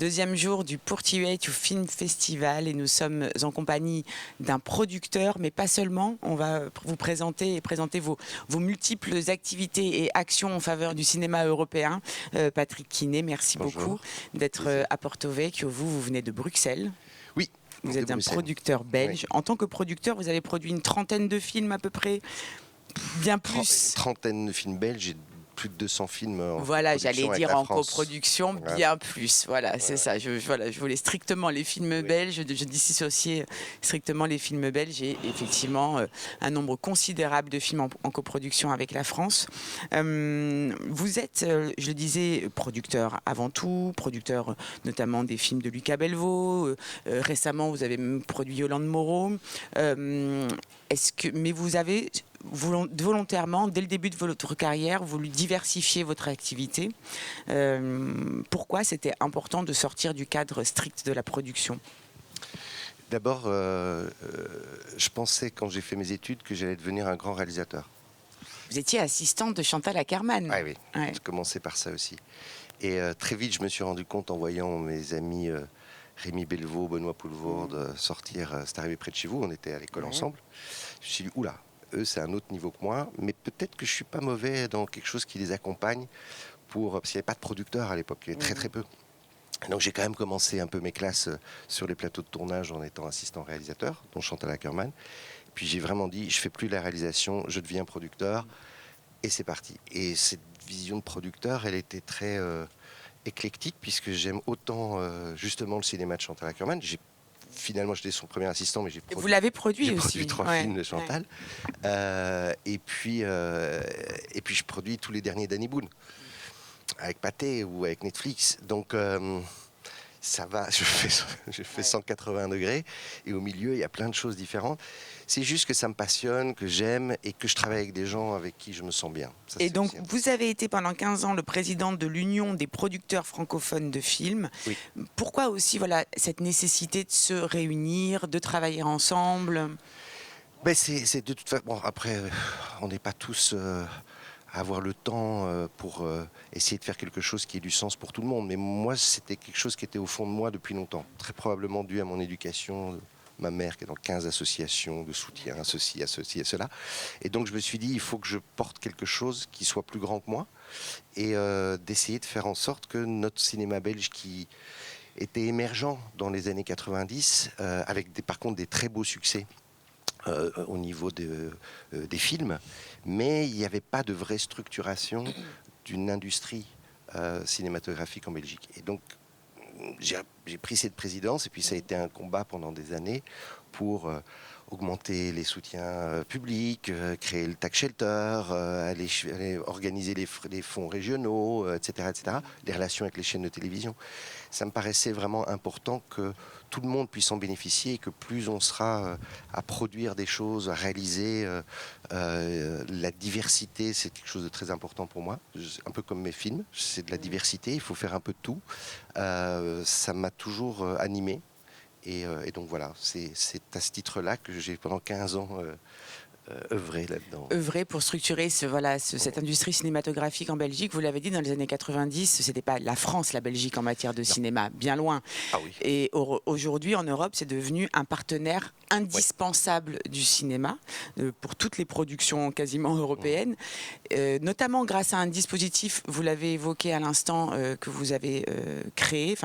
Deuxième jour du Portiueito Film Festival et nous sommes en compagnie d'un producteur, mais pas seulement. On va vous présenter et présenter vos multiples activités et actions en faveur du cinéma européen. Patrick Kiné, merci beaucoup d'être à Porto Vecchio. Vous venez de Bruxelles. Oui. Vous êtes un producteur belge. Oui. En tant que producteur, vous avez produit une trentaine de films à peu près, bien plus. Trentaine de films belges et plus de 200 films en voilà, j'allais dire en France. Coproduction, bien plus. Voilà, c'est ça. Je voulais strictement les films belges, je dissociais strictement les films belges et effectivement un nombre considérable de films en coproduction avec la France. Vous êtes, je le disais, producteur avant tout, producteur notamment des films de Lucas Belvaux. Récemment, vous avez même produit Yolande Moreau. Mais vous avez volontairement, dès le début de votre carrière, voulu diversifier votre activité. Pourquoi c'était important de sortir du cadre strict de la production ? D'abord, je pensais quand j'ai fait mes études que j'allais devenir un grand réalisateur. Vous étiez assistante de Chantal Akerman. Oui. Ouais. Je commençais par ça aussi. Et très vite, je me suis rendu compte en voyant mes amis Rémi Belvaux, Benoît Poulvoorde sortir, c'est arrivé près de chez vous, on était à l'école ensemble. Je me suis dit, oula, eux, c'est un autre niveau que moi, mais peut-être que je ne suis pas mauvais dans quelque chose qui les accompagne, parce qu'il n'y avait pas de producteur à l'époque, il y avait très peu. Donc j'ai quand même commencé un peu mes classes sur les plateaux de tournage en étant assistant réalisateur, dont Chantal Akerman. Puis j'ai vraiment dit, je ne fais plus la réalisation, je deviens producteur, et c'est parti. Et cette vision de producteur, elle était très éclectique, puisque j'aime autant justement le cinéma de Chantal Akerman. Finalement, j'étais son premier assistant, mais vous l'avez produit aussi. J'ai produit 3 films de Chantal. Et puis, je produis tous les derniers Danny Boone, avec Pathé ou avec Netflix. Donc, ça va, je fais 180 degrés. Et au milieu, il y a plein de choses différentes. C'est juste que ça me passionne, que j'aime et que je travaille avec des gens avec qui je me sens bien. Ça, et donc, vous avez été pendant 15 ans le président de l'Union des producteurs francophones de films. Oui. Pourquoi aussi cette nécessité de se réunir, de travailler ensemble ? C'est de toute façon... Bon, après, on n'est pas tous à avoir le temps pour essayer de faire quelque chose qui ait du sens pour tout le monde. Mais moi, c'était quelque chose qui était au fond de moi depuis longtemps. Très probablement dû à mon éducation. Ma mère qui est dans 15 associations de soutien à ceci, à cela. Et donc je me suis dit, il faut que je porte quelque chose qui soit plus grand que moi et d'essayer de faire en sorte que notre cinéma belge qui était émergent dans les années 90, avec par contre des très beaux succès au niveau des films, mais il n'y avait pas de vraie structuration d'une industrie cinématographique en Belgique. Et donc, j'ai pris cette présidence et puis ça a été un combat pendant des années pour augmenter les soutiens publics, créer le tax shelter, aller organiser les fonds régionaux, etc., les relations avec les chaînes de télévision. Ça me paraissait vraiment important que tout le monde puisse en bénéficier et que plus on sera à produire des choses, à réaliser, la diversité, c'est quelque chose de très important pour moi. Un peu comme mes films, c'est de la diversité, il faut faire un peu de tout. Ça m'a toujours animé. Et donc voilà, c'est à ce titre-là que j'ai pendant 15 ans œuvré là-dedans. Œuvré pour structurer cette industrie cinématographique en Belgique. Vous l'avez dit, dans les années 90, c'était pas la France, la Belgique en matière de cinéma, bien loin. Ah oui. Et aujourd'hui, en Europe, c'est devenu un partenaire indispensable du cinéma pour toutes les productions quasiment européennes, notamment grâce à un dispositif, vous l'avez évoqué à l'instant, que vous avez créé,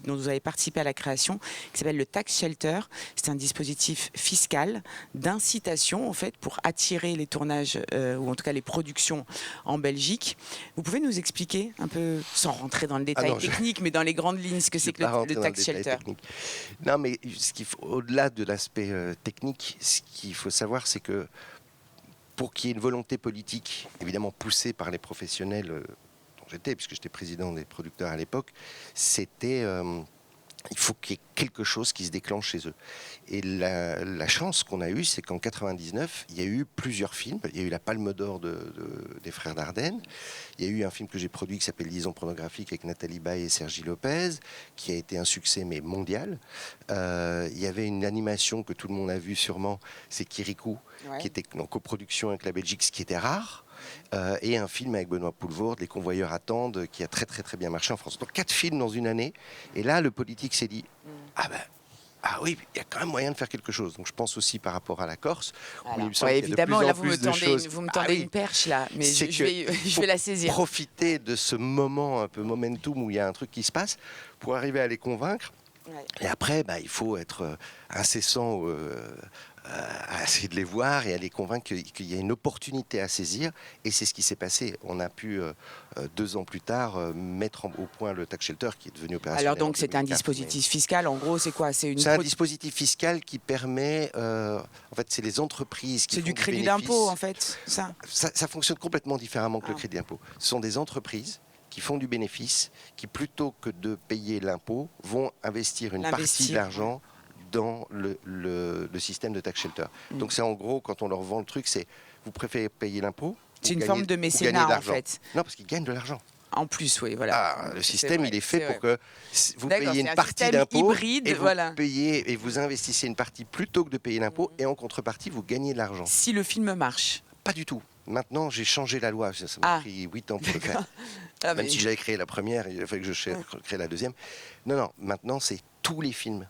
dont vous avez participé à la création, qui s'appelle le Tax Shelter. C'est un dispositif fiscal d'incitation, en fait, pour attirer les tournages, ou en tout cas les productions en Belgique. Vous pouvez nous expliquer un peu, sans rentrer dans le détail technique, mais dans les grandes lignes, ce que c'est que le Tax Shelter ? Non, mais au-delà de l'aspect technique, ce qu'il faut savoir, c'est que pour qu'il y ait une volonté politique, évidemment poussée par les professionnels dont j'étais, puisque j'étais président des producteurs à l'époque, c'était... il faut qu'il y ait quelque chose qui se déclenche chez eux. Et la chance qu'on a eue, c'est qu'en 99, il y a eu plusieurs films. Il y a eu la Palme d'Or des Frères Dardenne. Il y a eu un film que j'ai produit qui s'appelle Liaison pornographique avec Nathalie Baye et Sergi Lopez, qui a été un succès, mais mondial. Il y avait une animation que tout le monde a vue sûrement, c'est Kirikou, qui était en coproduction avec la Belgique, ce qui était rare. et un film avec Benoît Poelvoorde, Les Convoyeurs attendent, qui a très très très bien marché en France. Donc 4 films dans une année, et là le politique s'est dit ah oui, il y a quand même moyen de faire quelque chose. Donc je pense aussi par rapport à la Corse, où il me semble qu'il y a de évidemment, plus là en plus de choses. vous me tendez une perche là, mais je vais la saisir. Profiter de ce moment un peu momentum où il y a un truc qui se passe pour arriver à les convaincre. Ouais. Et après, il faut être incessant à essayer de les voir et à les convaincre qu'il y a une opportunité à saisir. Et c'est ce qui s'est passé. On a pu, 2 ans plus tard, mettre au point le tax shelter qui est devenu opérationnel. Alors donc c'est un dispositif fiscal, en gros c'est quoi? C'est un dispositif fiscal qui permet, en fait c'est les entreprises qui font du crédit bénéfice. d'impôt en fait, ça fonctionne complètement différemment que le crédit d'impôt. Ce sont des entreprises qui font du bénéfice, qui plutôt que de payer l'impôt, vont investir une partie de l'argent dans le système de tax shelter. Donc c'est en gros, quand on leur vend le truc, c'est vous préférez payer l'impôt. C'est une forme de mécénat en fait. Non, parce qu'ils gagnent de l'argent. En plus, oui, voilà. Le système, il est fait pour que vous payez une partie d'impôt et vous payez et vous investissez une partie plutôt que de payer l'impôt, et en contrepartie, vous gagnez de l'argent. Si le film marche. Pas du tout. Maintenant, j'ai changé la loi. Ça m'a pris 8 ans pour le faire. Même si j'avais créé la première, il a fallu que je crée la deuxième. Non, maintenant, c'est tous les films.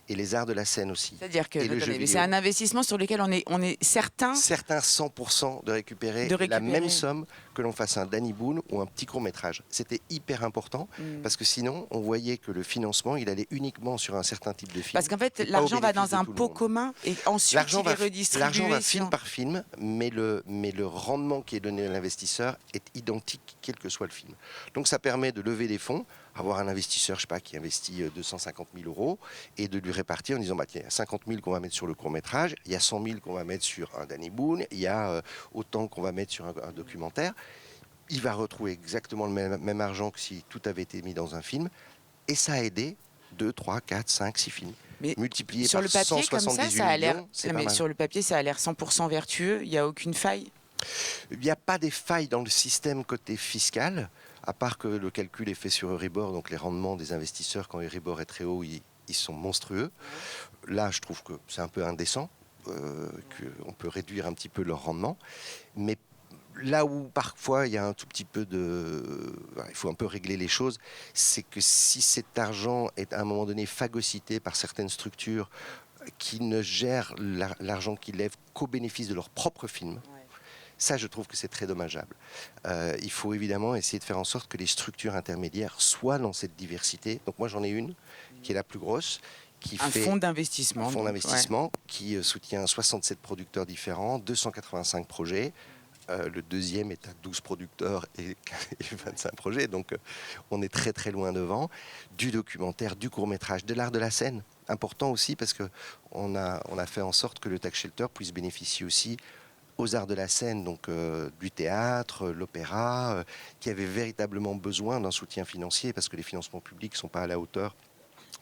Et les arts de la scène aussi. C'est-à-dire que c'est un investissement sur lequel on est certain. Certains 100% de récupérer la même somme que l'on fasse un Danny Boone ou un petit court-métrage. C'était hyper important parce que sinon, on voyait que le financement, il allait uniquement sur un certain type de film. Parce qu'en fait, l'argent va dans un pot commun et ensuite il est redistribué. L'argent va film par film, mais le rendement qui est donné à l'investisseur est identique quel que soit le film. Donc ça permet de lever des fonds, avoir un investisseur, je sais pas, qui investit 250 000 euros et de lui répartir en disant tiens, il y a 50 000 qu'on va mettre sur le court-métrage, il y a 100 000 qu'on va mettre sur un Danny Boone, il y a autant qu'on va mettre sur un documentaire. Il va retrouver exactement le même argent que si tout avait été mis dans un film, et ça a aidé 2, 3, 4, 5, 6 films. Mais multiplié sur par le papier, 178 comme ça a l'air. millions, sur le papier, ça a l'air 100% vertueux. Il n'y a aucune faille. Il n'y a pas des failles dans le système côté fiscal, à part que le calcul est fait sur Euribor, donc les rendements des investisseurs quand Euribor est très haut, ils sont monstrueux. Là, je trouve que c'est un peu indécent, qu'on peut réduire un petit peu leur rendement, mais là où parfois il y a un tout petit peu il faut un peu régler les choses, c'est que si cet argent est à un moment donné phagocyté par certaines structures qui ne gèrent l'argent qu'ils lèvent qu'au bénéfice de leur propre film, ça, je trouve que c'est très dommageable. Il faut évidemment essayer de faire en sorte que les structures intermédiaires soient dans cette diversité. Donc moi, j'en ai une qui est la plus grosse, qui fait fonds d'investissement. Un fonds d'investissement qui soutient 67 producteurs différents, 285 projets. Le deuxième est à 12 producteurs et 25 projets. Donc on est très très loin devant. Du documentaire, du court-métrage, de l'art de la scène. Important aussi parce qu'on a fait en sorte que le tax shelter puisse bénéficier aussi aux arts de la scène, donc du théâtre, l'opéra, qui avaient véritablement besoin d'un soutien financier parce que les financements publics ne sont pas à la hauteur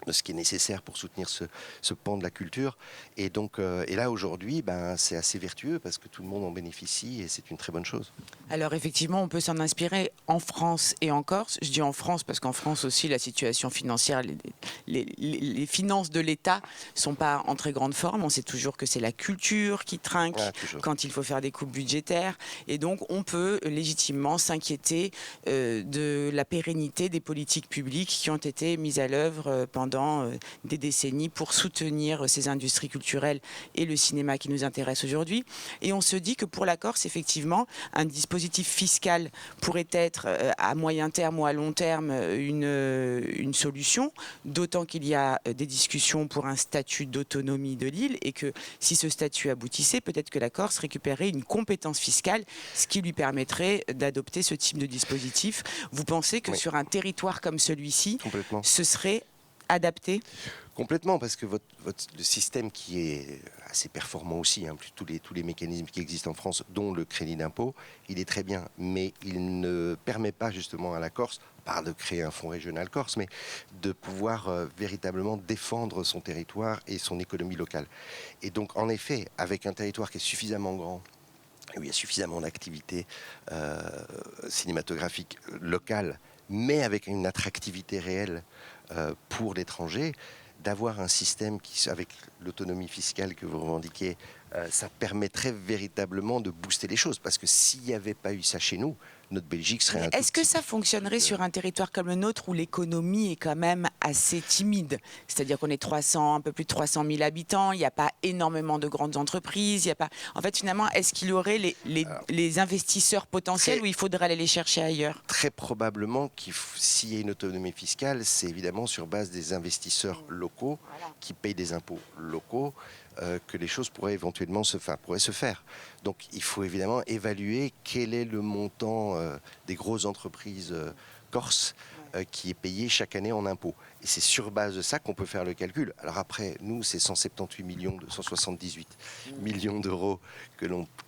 de ce qui est nécessaire pour soutenir ce pan de la culture. Et donc, et là aujourd'hui, c'est assez vertueux parce que tout le monde en bénéficie et c'est une très bonne chose. Alors effectivement, on peut s'en inspirer en France et en Corse. Je dis en France parce qu'en France aussi, la situation financière, les finances de l'État sont pas en très grande forme. On sait toujours que c'est la culture qui trinque quand il faut faire des coupes budgétaires. Et donc, on peut légitimement s'inquiéter de la pérennité des politiques publiques qui ont été mises à l'œuvre pendant des décennies pour soutenir ces industries culturelles et le cinéma qui nous intéresse aujourd'hui. Et on se dit que pour la Corse, effectivement, un dispositif fiscal pourrait être à moyen terme ou à long terme une solution, d'autant qu'il y a des discussions pour un statut d'autonomie de l'île et que si ce statut aboutissait, peut-être que la Corse récupérait une compétence fiscale, ce qui lui permettrait d'adopter ce type de dispositif. Vous pensez que sur un territoire comme celui-ci, ce serait adapté? Complètement, parce que le système qui est assez performant aussi, tous les mécanismes qui existent en France, dont le crédit d'impôt, il est très bien, mais il ne permet pas justement à la Corse, pas de créer un fonds régional corse, mais de pouvoir véritablement défendre son territoire et son économie locale. Et donc, en effet, avec un territoire qui est suffisamment grand, où il y a suffisamment d'activités cinématographiques locales, mais avec une attractivité réelle pour l'étranger, d'avoir un système qui, avec l'autonomie fiscale que vous revendiquez, ça permettrait véritablement de booster les choses. Parce que s'il n'y avait pas eu ça chez nous, notre Belgique serait Est-ce que ça fonctionnerait sur un territoire comme le nôtre où l'économie est quand même assez timide? C'est-à-dire qu'on est 300, un peu plus de 300 000 habitants, il n'y a pas énormément de grandes entreprises, il y a pas... En fait, finalement, est-ce qu'il y aurait les investisseurs potentiels ou il faudrait aller les chercher ailleurs? Très probablement s'il y a une autonomie fiscale, c'est évidemment sur base des investisseurs locaux qui payent des impôts locaux que les choses pourraient éventuellement se faire. Donc il faut évidemment évaluer quel est le montant des grosses entreprises corses qui est payé chaque année en impôts. Et c'est sur base de ça qu'on peut faire le calcul. Alors après, nous, c'est 178 millions d'euros que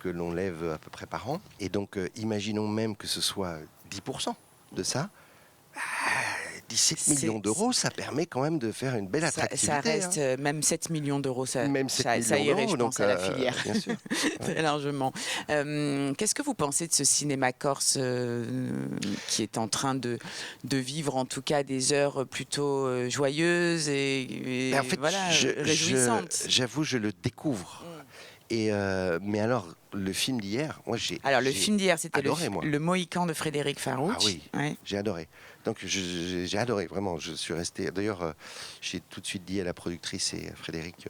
l'on lève à peu près par an. Et donc, imaginons même que ce soit 10% de ça. 17 millions d'euros, ça permet quand même de faire une belle attractivité. Ça reste même 7 millions d'euros, ça irait, je pense, à la filière. Bien sûr. Très largement. Qu'est-ce que vous pensez de ce cinéma corse qui est en train de vivre en tout cas des heures plutôt joyeuses et en fait, réjouissantes? J'avoue, je le découvre. Mais alors, le film d'hier, le film d'hier, c'était le Mohican de Frédéric Farouch. Ah oui, ouais. J'ai adoré. Donc j'ai adoré, vraiment. Je suis resté. D'ailleurs, j'ai tout de suite dit à la productrice et à Frédéric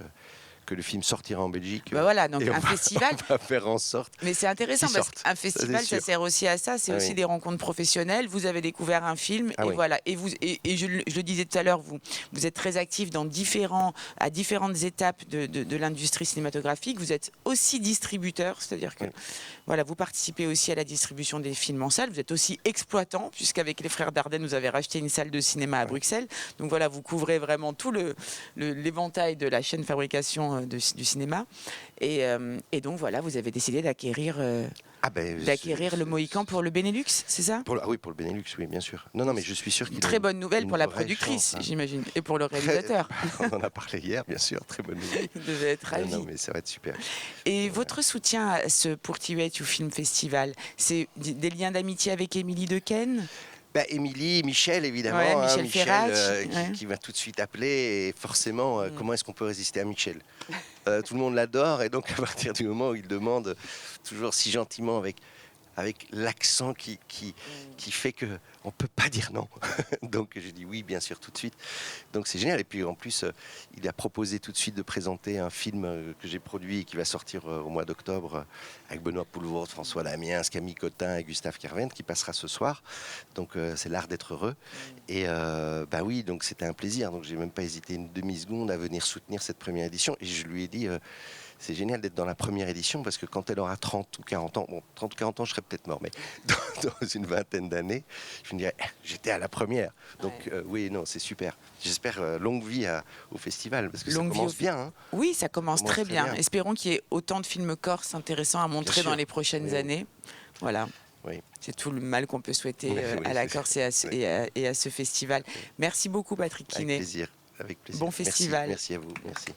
que le film sortira en Belgique. Voilà, donc un festival. On va faire en sorte. Mais c'est intéressant parce qu'un festival, ça sert aussi à ça. C'est aussi des rencontres professionnelles. Vous avez découvert un film et voilà. Et je le disais tout à l'heure, vous êtes très actif à différentes étapes de l'industrie cinématographique. Vous êtes aussi distributeur, c'est-à-dire que voilà, vous participez aussi à la distribution des films en salle. Vous êtes aussi exploitant, puisqu'avec les frères Dardenne, vous avez racheté une salle de cinéma à Bruxelles. Donc voilà, vous couvrez vraiment tout l'éventail de la chaîne fabrication du cinéma. Et donc voilà, vous avez décidé d'acquérir le Mohican pour le Benelux, c'est ça? Oui, pour le Benelux, oui, bien sûr. Non, mais je suis sûr qu'il très bonne nouvelle pour la productrice, j'imagine, et pour le réalisateur. On en a parlé hier, bien sûr, très bonne nouvelle. Il devait être ravi. Non, mais ça va être super. Et votre soutien à ce Portiouet Film Festival, c'est des liens d'amitié avec Émilie Dequesne? Émilie, Michel, évidemment. Michel Ferrach, qui va tout de suite appeler. Et forcément, comment est-ce qu'on peut résister à Michel? Tout le monde l'adore. Et donc, à partir du moment où il demande, toujours si gentiment, avec l'accent qui fait qu'on ne peut pas dire non. Donc, je dis oui, bien sûr, tout de suite. Donc, c'est génial. Et puis, en plus, il a proposé tout de suite de présenter un film que j'ai produit et qui va sortir au mois d'octobre avec Benoît Poulvord, François Lamiens, Camille Cotin et Gustave Kervent qui passera ce soir. Donc, c'est l'art d'être heureux. Et oui, donc c'était un plaisir. Donc, j'ai même pas hésité une demi-seconde à venir soutenir cette première édition. Et je lui ai dit... c'est génial d'être dans la première édition parce que quand elle aura 30 ou 40 ans, 30 ou 40 ans, je serai peut-être mort, mais dans une vingtaine d'années, je me dirais, j'étais à la première. Donc oui, non, c'est super. J'espère longue vie au festival parce que ça commence bien. Hein. Oui, ça commence très bien. Espérons qu'il y ait autant de films corses intéressants à montrer dans les prochaines années. Voilà. Oui. C'est tout le mal qu'on peut souhaiter à la Corse et à ce festival. Merci beaucoup, Patrick Quinet. Avec plaisir. Avec plaisir. Bon festival. Merci à vous. Merci.